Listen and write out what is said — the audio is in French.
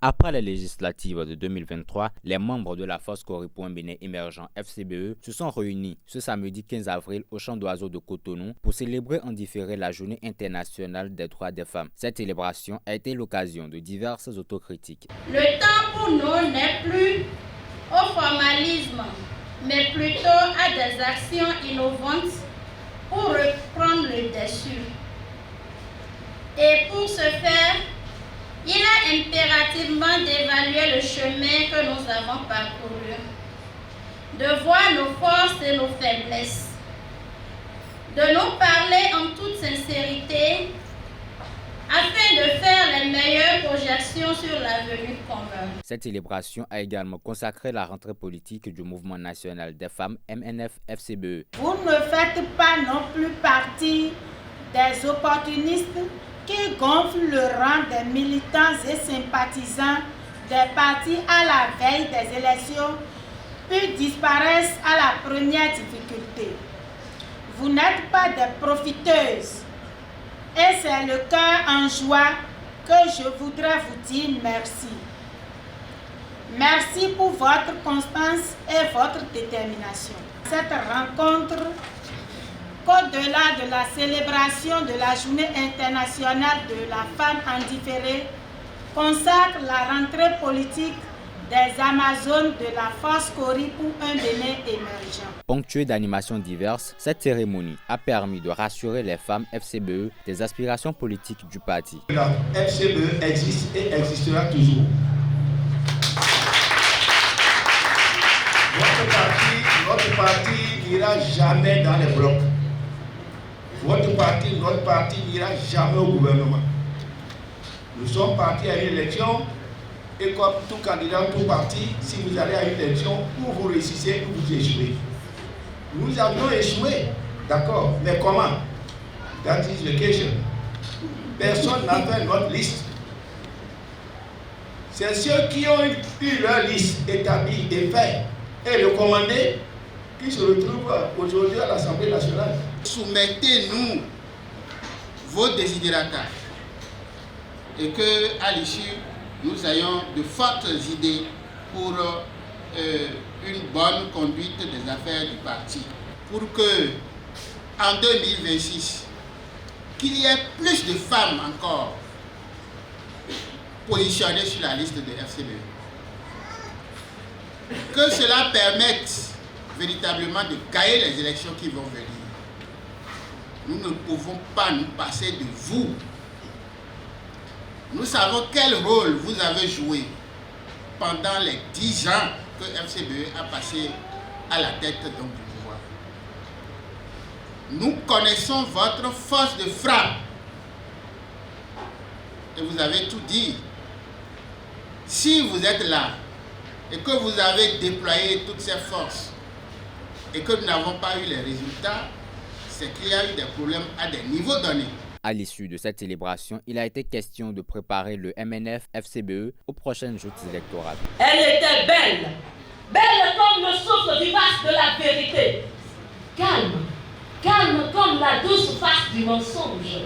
Après les législatives de 2023, les membres de la Force Cori pour un Bénin émergent FCBE se sont réunis ce samedi 15 avril au Champ d'Oiseaux de Cotonou pour célébrer en différé la Journée internationale des droits des femmes. Cette célébration a été l'occasion de diverses autocritiques. Le temps pour nous n'est plus au formalisme, mais plutôt à des actions innovantes pour reprendre le dessus. Et pour ce faire, il est impérativement d'évaluer le chemin que nous avons parcouru, de voir nos forces et nos faiblesses, de nous parler en toute sincérité afin de faire les meilleures projections sur l'avenir commun. Cette célébration a également consacré la rentrée politique du Mouvement national des femmes MNF-FCBE. Vous ne faites pas non plus partie des opportunistes qui gonflent le rang des militants et sympathisants des partis à la veille des élections, puis disparaissent à la première difficulté. Vous n'êtes pas des profiteuses. Et c'est le cœur en joie que je voudrais vous dire merci. Merci pour votre constance et votre détermination. Cette rencontre, qu'au-delà de la célébration de la Journée internationale de la femme en différé, consacre la rentrée politique des Amazones de la Force Cori pour un Bénin émergent. Ponctuée d'animations diverses, cette cérémonie a permis de rassurer les femmes FCBE des aspirations politiques du parti. La FCBE existe et existera toujours. Notre parti n'ira jamais dans les blocs. Notre parti n'ira jamais au gouvernement. Nous sommes partis à une élection et comme tout candidat, tout parti, si vous allez à une élection, ou vous réussissez ou vous échouez. Nous avions échoué, d'accord, mais comment? That is the question. Personne n'a fait notre liste. C'est ceux qui ont eu leur liste établie et faite et recommandée qui se retrouvent aujourd'hui à l'Assemblée nationale. Soumettez-nous vos désidérata et que, à l'issue, nous ayons de fortes idées pour une bonne conduite des affaires du parti. Pour que, en 2026, qu'il y ait plus de femmes encore positionnées sur la liste de FCBE. Que cela permette véritablement de gagner les élections qui vont venir. Nous ne pouvons pas nous passer de vous. Nous savons quel rôle vous avez joué pendant les 10 ans que FCBE a passé à la tête du pouvoir. Nous connaissons votre force de frappe. Et vous avez tout dit. Si vous êtes là et que vous avez déployé toutes ces forces et que nous n'avons pas eu les résultats, c'est qu'il y a eu des problèmes à des niveaux donnés. À l'issue de cette célébration, il a été question de préparer le MNF-FCBE aux prochaines joutes électorales. Elle était belle, belle comme le souffle vivace de la vérité, calme, calme comme la douce face du mensonge.